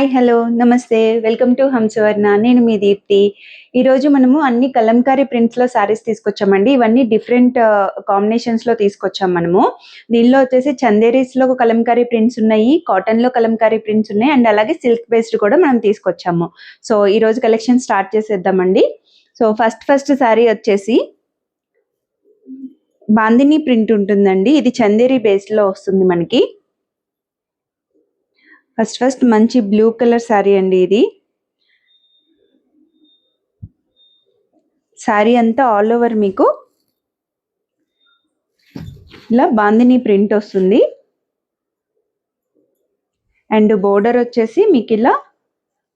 Hi hello నమస్తే welcome to హంసవర్ణ. నేను మీ దీప్తి. ఈరోజు మనము అన్ని కలంకారీ ప్రింట్స్లో శారీస్ తీసుకొచ్చామండి. ఇవన్నీ డిఫరెంట్ కాంబినేషన్స్లో తీసుకొచ్చాం మనము. దీనిలో వచ్చేసి చందేరీస్లో కలంకారీ ప్రింట్స్ ఉన్నాయి, కాటన్లో కలంకారీ ప్రింట్స్ ఉన్నాయి, అండ్ అలాగే సిల్క్ బేస్డ్ కూడా మనం తీసుకొచ్చాము. సో ఈరోజు కలెక్షన్ స్టార్ట్ చేసేద్దామండి. సో ఫస్ట్ శారీ వచ్చేసి బాందిని ప్రింట్ ఉంటుందండి. ఇది చందేరీ బేస్లో వస్తుంది మనకి. ఫస్ట్ మంచి బ్లూ కలర్ శారీ అండి. ఇది శారీ అంతా ఆల్ ఓవర్ మీకు ఇలా బాందిని ప్రింట్ వస్తుంది. అండ్ బోర్డర్ వచ్చేసి మీకు ఇలా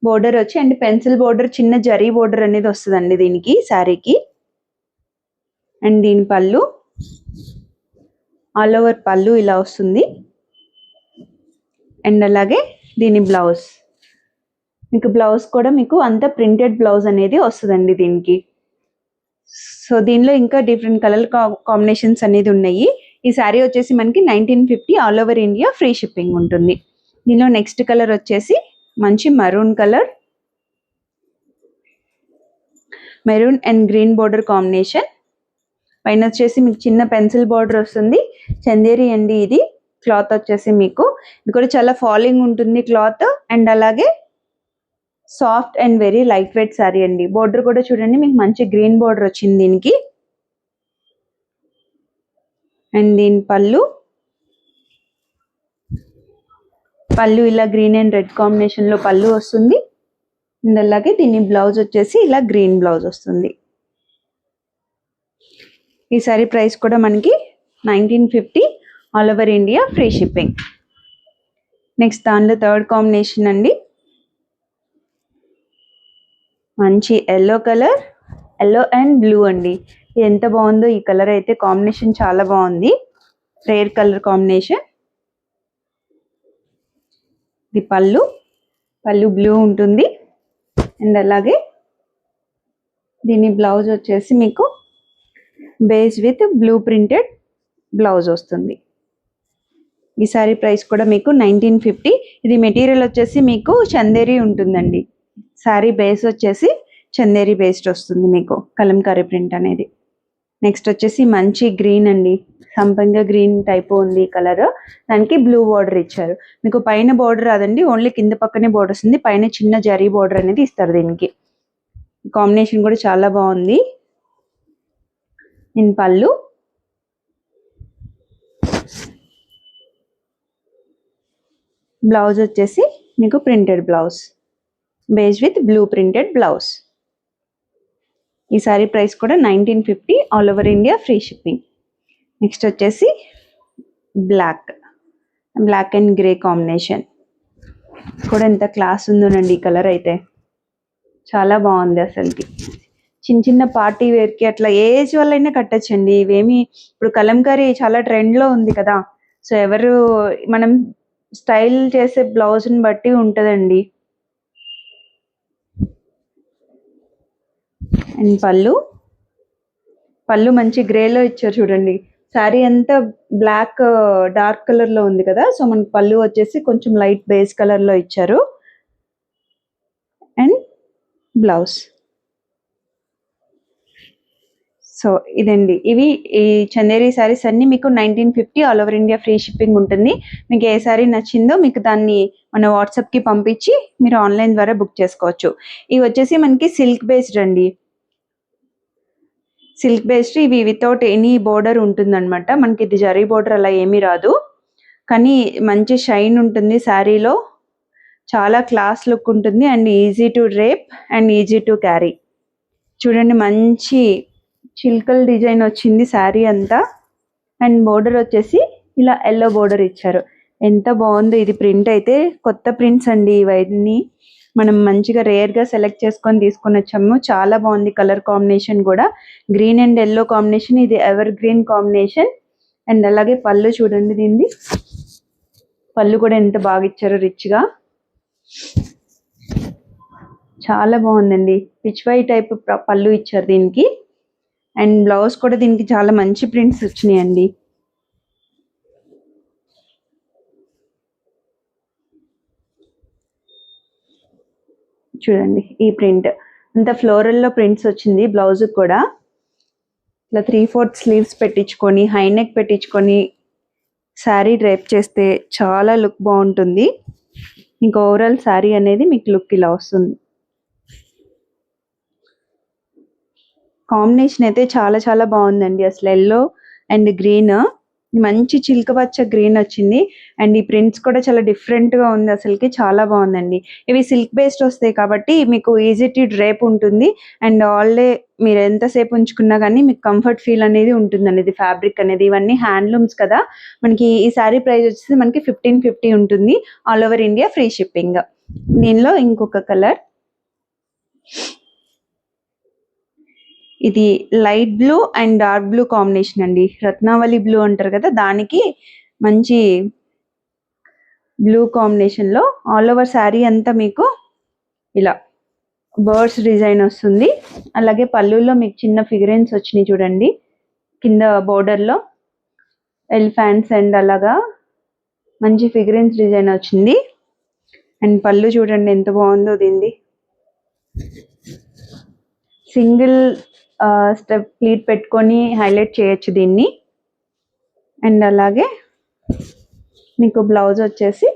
బోర్డర్ వచ్చి అండ్ పెన్సిల్ బోర్డర్, చిన్న జరీ బోర్డర్ అనేది వస్తుందండి దీనికి శారీకి. అండ్ దీని పళ్ళు ఆల్ ఓవర్ పళ్ళు ఇలా వస్తుంది. అండ్ అలాగే దీని బ్లౌజ్, మీకు బ్లౌజ్ కూడా మీకు అంత ప్రింటెడ్ బ్లౌజ్ అనేది వస్తుందండి దీనికి. సో దీనిలో ఇంకా డిఫరెంట్ కలర్ కాంబినేషన్స్ అనేది ఉన్నాయి. ఈ శారీ వచ్చేసి మనకి 1950 all over India free shipping ఉంటుంది. దీనిలో నెక్స్ట్ కలర్ వచ్చేసి మంచి maroon colour, maroon and green border combination. పైన వచ్చేసి మీకు చిన్న పెన్సిల్ బోర్డర్ వస్తుంది. చందేరి అండి ఇది. క్లాత్ వచ్చేసి మీకు ఇది కూడా చాలా ఫాలింగ్ ఉంటుంది క్లాత్, అండ్ అలాగే soft and very light weight sari అండి. బోర్డర్ కూడా చూడండి మీకు మంచి గ్రీన్ బోర్డర్ వచ్చింది దీనికి. అండ్ దీని పళ్ళు ఇలా గ్రీన్ అండ్ రెడ్ కాంబినేషన్ లో పళ్ళు వస్తుంది. అండ్ అలాగే దీని బ్లౌజ్ వచ్చేసి ఇలా గ్రీన్ బ్లౌజ్ వస్తుంది. ఈ సారీ ప్రైస్ కూడా మనకి 1950 all over India free shipping. Next దానిలో థర్డ్ కాంబినేషన్ అండి, మంచి yellow colour, yellow and blue అండి. ఎంత బాగుందో ఈ కలర్ అయితే, కాంబినేషన్ చాలా బాగుంది. Rare colour combination. ఇది పళ్ళు బ్లూ ఉంటుంది. అండ్ అలాగే దీని బ్లౌజ్ వచ్చేసి మీకు base with blue printed blouse వస్తుంది. ఈ సారీ ప్రైస్ కూడా మీకు 1950. ఇది మెటీరియల్ వచ్చేసి మీకు చందేరి ఉంటుందండి. శారీ బేస్ వచ్చేసి చందేరి బేస్డ్ వస్తుంది మీకు కలంకారీ ప్రింట్ అనేది. నెక్స్ట్ వచ్చేసి మంచి గ్రీన్ అండి, సంపంగ గ్రీన్ టైప్ ఉంది కలర్. దానికి బ్లూ బోర్డర్ ఇచ్చారు. మీకు పైన బోర్డర్ రాదండి, ఓన్లీ కింద పక్కనే బోర్డర్ వస్తుంది. పైన చిన్న జరీ బోర్డర్ అనేది ఇస్తారు దీనికి. కాంబినేషన్ కూడా చాలా బాగుంది. దీని పళ్ళు బ్లౌజ్ వచ్చేసి మీకు printed blouse, base with blue printed blouse. ఈ సారీ ప్రైస్ కూడా 1950 all over India free shipping. Next వచ్చేసి బ్లాక్ అండ్ గ్రే కాంబినేషన్. కూడా ఎంత క్లాస్ ఉందోనండి ఈ కలర్ అయితే, చాలా బాగుంది అసలుకి. చిన్న పార్టీ వేర్కి అట్లా ఏజ్ వల్లైనా కట్టచ్చండి. ఇవేమి ఇప్పుడు కలంకారీ చాలా ట్రెండ్లో ఉంది కదా, సో ఎవరు మనం స్టైల్ చేసే బ్లౌజ్ని బట్టి ఉంటుందండి. అండ్ పళ్ళు మంచి గ్రేలో ఇచ్చారు చూడండి. శారీ అంతా బ్లాక్ డార్క్ కలర్లో ఉంది కదా, సో మనకి పళ్ళు వచ్చేసి కొంచెం లైట్ బేస్ కలర్లో ఇచ్చారు. And blouse. సో ఇదండి, ఇవి ఈ చందేరి శారీస్ అన్ని మీకు 1950 all over India free shipping ఉంటుంది. మీకు ఏ శారీ నచ్చిందో మీకు దాన్ని మన వాట్సాప్కి పంపించి మీరు ఆన్లైన్ ద్వారా బుక్ చేసుకోవచ్చు. ఇవి వచ్చేసి మనకి సిల్క్ బేస్డ్ అండి. సిల్క్ బేస్డ్ ఇవి వితౌట్ ఎనీ బోర్డర్ ఉంటుందన్నమాట. మనకి ఇది జరీ బోర్డర్ అలా ఏమీ రాదు, కానీ మంచి షైన్ ఉంటుంది శారీలో. చాలా క్లాస్ లుక్ ఉంటుంది and easy to drape and easy to carry. చూడండి మంచి చిల్కల్ డిజైన్ వచ్చింది శారీ అంతా. అండ్ బోర్డర్ వచ్చేసి ఇలా ఎల్లో బోర్డర్ ఇచ్చారు. ఎంత బాగుందో ఇది ప్రింట్ అయితే. కొత్త ప్రింట్స్ అండి ఇవన్నీ, మనం మంచిగా రేర్గా సెలెక్ట్ చేసుకొని తీసుకొని వచ్చాము. చాలా బాగుంది కలర్ కాంబినేషన్ కూడా. గ్రీన్ అండ్ ఎల్లో కాంబినేషన్, ఇది ఎవర్ గ్రీన్ కాంబినేషన్. అండ్ అలాగే పళ్ళు చూడండి, దీనిది పళ్ళు కూడా ఎంత బాగా ఇచ్చారో రిచ్గా. చాలా బాగుందండి, పిచ్ వై టైప్ పళ్ళు ఇచ్చారు దీనికి. అండ్ బ్లౌజ్ కూడా దీనికి చాలా మంచి ప్రింట్స్ వచ్చినాయండి. చూడండి ఈ ప్రింట్ అంతా ఫ్లోరల్లో ప్రింట్స్ వచ్చింది. బ్లౌజ్ కూడా ఇట్లా 3/4 స్లీవ్స్ పెట్టించుకొని హై నెక్ పెట్టించుకొని శారీ డ్రైప్ చేస్తే చాలా లుక్ బాగుంటుంది. ఇంకా ఓవరాల్ శారీ అనేది మీకు లుక్ ఇలా వస్తుంది. కాంబినేషన్ అయితే చాలా చాలా బాగుందండి. అసలు ఎల్లో అండ్ గ్రీన్ మంచి చిలక పచ్చ గ్రీన్ వచ్చింది. అండ్ ఈ ప్రింట్స్ కూడా చాలా డిఫరెంట్ గా ఉంది. అసలుకి చాలా బాగుందండి. ఇవి సిల్క్ బేస్డ్ వస్తాయి కాబట్టి మీకు ఈజీ టు డ్రేప్ ఉంటుంది. అండ్ ఆల్ డే మీరు ఎంతసేపు ఉంచుకున్నా కానీ మీకు కంఫర్ట్ ఫీల్ అనేది ఉంటుందండి. ఇది ఫ్యాబ్రిక్ అనేది ఇవన్నీ హ్యాండ్లూమ్స్ కదా. మనకి ఈ శారీ ప్రైస్ వచ్చేసి మనకి 1550 ఉంటుంది. All over India free shipping. దీనిలో ఇంకొక కలర్, ఇది light blue and dark blue combination అండి. రత్నావళి బ్లూ అంటారు కదా, దానికి మంచి బ్లూ కాంబినేషన్ లో ఆల్ ఓవర్ శారీ అంతా మీకు ఇలా బర్డ్స్ డిజైన్ వస్తుంది. అలాగే పళ్ళుల్లో మీకు చిన్న ఫిగరెన్స్ వచ్చినాయి చూడండి. కింద బోర్డర్ లో ఎలిఫాంట్స్ అండ్ అలాగా మంచి ఫిగరెన్స్ డిజైన్ వచ్చింది. అండ్ పళ్ళు చూడండి ఎంత బాగుందో. దీనిది సింగిల్ స్టెప్ ప్లీట్ పెట్టుకొని హైలైట్ చేయొచ్చు దీన్ని. అండ్ అలాగే మీకు బ్లౌజ్ వచ్చేసి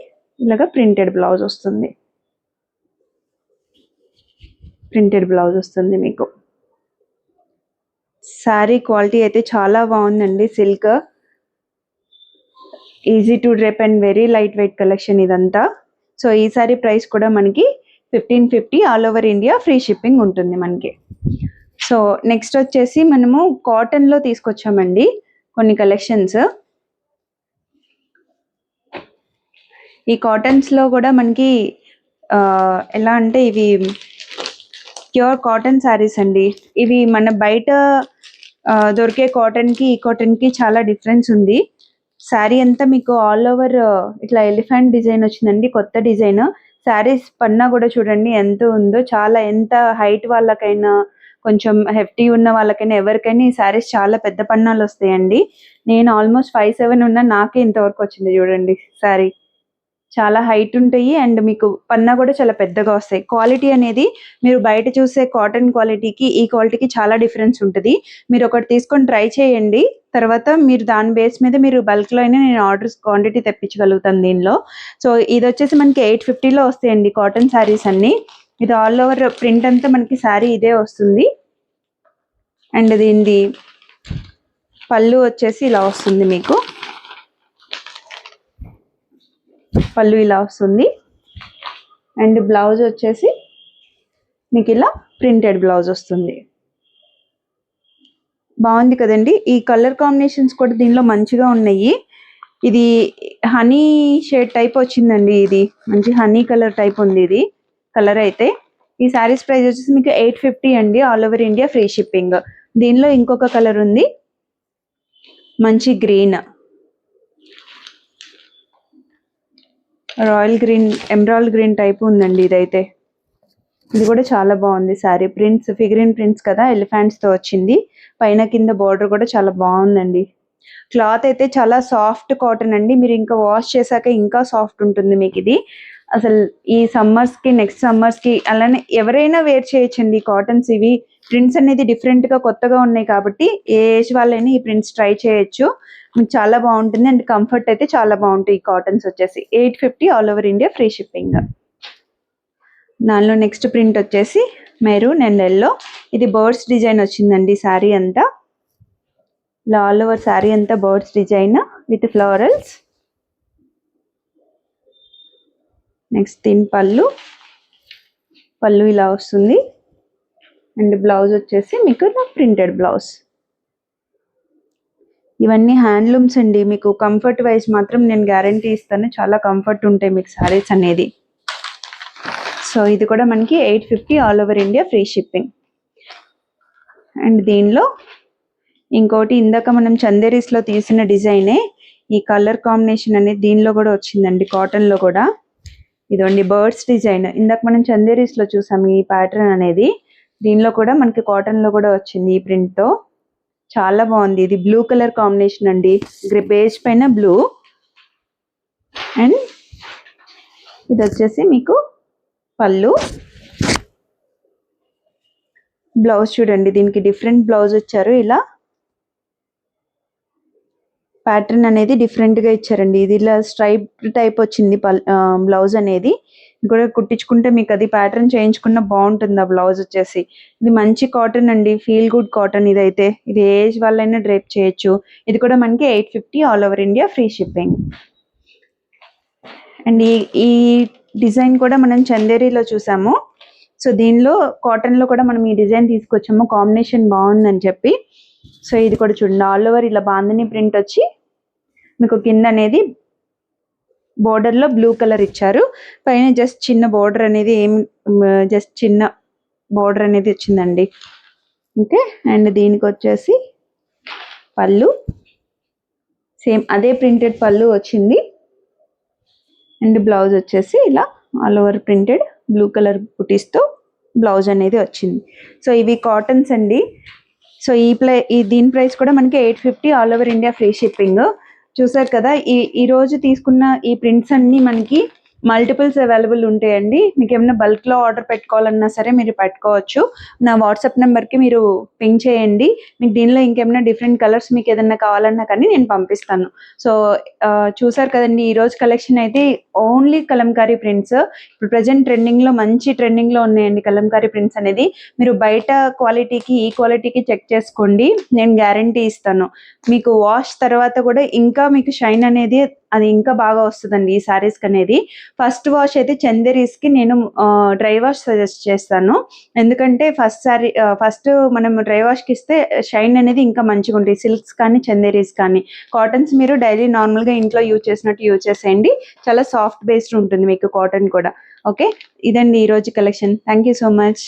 ఇలాగ ప్రింటెడ్ బ్లౌజ్ వస్తుంది. ప్రింటెడ్ బ్లౌజ్ వస్తుంది మీకు. శారీ క్వాలిటీ అయితే చాలా బాగుందండి. Silk easy to drape and very light weight collection ఇదంతా. సో ఈ సారీ ప్రైస్ కూడా మనకి 1550 all over India free shipping ఉంటుంది మనకి. సో నెక్స్ట్ వచ్చేసి మనము కాటన్లో తీసుకొచ్చామండి కొన్ని కలెక్షన్స్. ఈ కాటన్స్లో కూడా మనకి ఎలా అంటే ఇవి ప్యూర్ కాటన్ శారీస్ అండి. ఇవి మన బయట దొరికే కాటన్కి ఈ కాటన్కి చాలా డిఫరెన్స్ ఉంది. శారీ అంతా మీకు ఆల్ ఓవర్ ఇట్లా ఎలిఫెంట్ డిజైన్ వచ్చిందండి, కొత్త డిజైన్. శారీస్ పన్నా కూడా చూడండి ఎంత ఉందో. చాలా ఎంత హైట్ వాళ్ళకైనా కొంచెం హెఫ్టీ ఉన్న వాళ్ళకైనా ఎవరికైనా ఈ శారీస్ చాలా పెద్ద పన్నాలు వస్తాయండి. నేను ఆల్మోస్ట్ 5'7" ఉన్నా నాకే ఇంతవరకు వచ్చింది చూడండి. శారీ చాలా హైట్ ఉంటాయి అండ్ మీకు పన్నా కూడా చాలా పెద్దగా వస్తాయి. క్వాలిటీ అనేది మీరు బయట చూసే కాటన్ క్వాలిటీకి ఈ క్వాలిటీకి చాలా డిఫరెన్స్ ఉంటుంది. మీరు ఒకటి తీసుకొని ట్రై చేయండి. తర్వాత మీరు దాని బేస్ మీద మీరు బల్క్లో అయినా నేను ఆర్డర్స్ క్వాంటిటీ తెప్పించగలుగుతాను దీనిలో. సో ఇది వచ్చేసి మనకి 850లో వస్తాయండి కాటన్ శారీస్ అన్ని. ఇది ఆల్ ఓవర్ ప్రింట్ అంతా మనకి శారీ ఇదే వస్తుంది. అండ్ దీనిది పళ్ళు వచ్చేసి ఇలా వస్తుంది మీకు. పళ్ళు ఇలా వస్తుంది. అండ్ బ్లౌజ్ వచ్చేసి మీకు ఇలా ప్రింటెడ్ బ్లౌజ్ వస్తుంది. బాగుంది కదండి. ఈ కలర్ కాంబినేషన్స్ కూడా దీనిలో మంచిగా ఉన్నాయి. ఇది హనీ షేడ్ టైప్ వచ్చిందండి. ఇది మంచి హనీ కలర్ టైప్ ఉంది ఇది కలర్ అయితే. ఈ శారీస్ ప్రైస్ వచ్చేసి మీకు 850 అండి, all over India free shipping. దీనిలో ఇంకొక కలర్ ఉంది, మంచి green, royal green, emerald green type ఉందండి ఇదైతే. ఇది కూడా చాలా బాగుంది శారీ. ప్రింట్స్ ఫిగరిన్ ప్రింట్స్ కదా, ఎలిఫెంట్స్ తో వచ్చింది. పైన కింద బార్డర్ కూడా చాలా బాగుందండి. క్లాత్ అయితే చాలా సాఫ్ట్ కాటన్ అండి. మీరు ఇంకా వాష్ చేశాక ఇంకా సాఫ్ట్ ఉంటుంది మీకు ఇది. అసలు ఈ సమ్మర్స్ కి నెక్స్ట్ సమ్మర్స్ కి అలానే ఎవరైనా వేర్ చేయొచ్చండి కాటన్స్. ఇవి ప్రింట్స్ అనేది డిఫరెంట్ గా కొత్తగా ఉన్నాయి కాబట్టి ఏ ఏజ్ వాళ్ళైనా ఈ ప్రింట్స్ ట్రై చేయొచ్చు. మీకు చాలా బాగుంటుంది అండ్ కంఫర్ట్ అయితే చాలా బాగుంటాయి. ఈ కాటన్స్ వచ్చేసి 850 all over India free shipping. దానిలో నెక్స్ట్ ప్రింట్ వచ్చేసి మెరూన్ అండ్ ఎల్లో. ఇది బర్డ్స్ డిజైన్ వచ్చిందండి శారీ అంతా. ఇలా ఆల్ ఓవర్ శారీ అంతా birds design with florals. Next దీని పళ్ళు ఇలా వస్తుంది. అండ్ బ్లౌజ్ వచ్చేసి మీకు ప్రింటెడ్ బ్లౌజ్. ఇవన్నీ హ్యాండ్లూమ్స్ అండి. మీకు కంఫర్ట్ వైజ్ మాత్రం నేను గ్యారంటీ ఇస్తాను, చాలా కంఫర్ట్ ఉంటాయి మీకు శారీస్ అనేది. సో ఇది కూడా మనకి 850 all over India free shipping. And దీనిలో ఇంకోటి ఇందాక మనం చందేరీస్లో తీసిన డిజైనే ఈ కలర్ కాంబినేషన్ అనేది దీనిలో కూడా వచ్చిందండి. కాటన్లో కూడా ఇదండి బర్డ్స్ డిజైన్. ఇందాక మనం చందేరీస్లో చూసాం ఈ ప్యాటర్న్ అనేది. దీనిలో కూడా మనకి కాటన్లో కూడా వచ్చింది ఈ ప్రింట్తో. చాలా బాగుంది. ఇది బ్లూ కలర్ కాంబినేషన్ అండి, బేజ్ పైన బ్లూ. అండ్ ఇది వచ్చేసి మీకు పళ్ళు. బ్లౌజ్ చూడండి, దీనికి డిఫరెంట్ బ్లౌజ్ ఇచ్చారు. ఇలా ప్యాటర్న్ అనేది డిఫరెంట్గా ఇచ్చారండి. ఇది ఇలా స్ట్రైప్ టైప్ వచ్చింది బ్లౌజ్ అనేది. ఇది కూడా కుట్టించుకుంటే మీకు అది ప్యాటర్న్ చేయించుకున్న బాగుంటుంది. ఆ బ్లౌజ్ వచ్చేసి ఇది మంచి కాటన్ అండి, ఫీల్ గుడ్ కాటన్. ఇదైతే ఇది ఏజ్ వాళ్ళైనా డ్రేప్ చేయొచ్చు. ఇది కూడా మనకి 850 all over India, free shipping. And ఈ డిజైన్ కూడా మనం చందేరీలో చూసాము. సో దీనిలో కాటన్లో కూడా మనం ఈ డిజైన్ తీసుకొచ్చాము, కాంబినేషన్ బాగుందని చెప్పి. సో ఇది కూడా చూడండి, ఆల్ ఓవర్ ఇలా బాందిని ప్రింట్ వచ్చి మీకు కింద అనేది బోర్డర్లో బ్లూ కలర్ ఇచ్చారు. పైన జస్ట్ చిన్న బోర్డర్ అనేది జస్ట్ చిన్న బోర్డర్ అనేది వచ్చిందండి. ఓకే, అండ్ దీనికి వచ్చేసి పళ్ళు సేమ్ అదే ప్రింటెడ్ పళ్ళు వచ్చింది. అండ్ బ్లౌజ్ వచ్చేసి ఇలా all over printed blue colour బుటీస్తో బ్లౌజ్ అనేది వచ్చింది. సో ఇవి కాటన్స్ అండి. సో దీని ప్రైస్ కూడా మనకి 850 all over India, free shipping. చూసారు కదా, ఈ రోజు తీసుకున్న ఈ ప్రింట్స్ అన్నీ మనకి మల్టిపుల్స్ అవైలబుల్ ఉంటాయండి. మీకు ఏమైనా బల్క్లో ఆర్డర్ పెట్టుకోవాలన్నా సరే మీరు పెట్టుకోవచ్చు. నా వాట్సాప్ నెంబర్కి మీరు పింక్ చేయండి. మీకు దీనిలో ఇంకేమైనా డిఫరెంట్ కలర్స్ మీకు ఏదైనా కావాలన్నా కానీ నేను పంపిస్తాను. సో చూసారు కదండి, ఈరోజు కలెక్షన్ అయితే ఓన్లీ కలంకారీ ప్రింట్స్. ఇప్పుడు ప్రజెంట్ ట్రెండింగ్లో, మంచి ట్రెండింగ్లో ఉన్నాయండి కలంకారీ ప్రింట్స్ అనేది. మీరు బయట క్వాలిటీకి ఈ క్వాలిటీకి చెక్ చేసుకోండి, నేను గ్యారంటీ ఇస్తాను. మీకు వాష్ తర్వాత కూడా ఇంకా మీకు షైన్ అనేది అది ఇంకా బాగా వస్తుందండి ఈ శారీస్కి అనేది. ఫస్ట్ వాష్ అయితే చందేరీస్కి నేను డ్రై వాష్ సజెస్ట్ చేస్తాను. ఎందుకంటే ఫస్ట్ మనం డ్రై వాష్కి ఇస్తే షైన్ అనేది ఇంకా మంచిగా ఉంటుంది. సిల్క్స్ కానీ చందేరీస్ కానీ కాటన్స్ మీరు డైలీ నార్మల్గా ఇంట్లో యూజ్ చేసినట్టు యూజ్ చేసేయండి. చాలా సాఫ్ట్ బేస్డ్ ఉంటుంది మీకు కాటన్ కూడా. ఓకే, ఇదండి ఈరోజు collection. Thank you so much.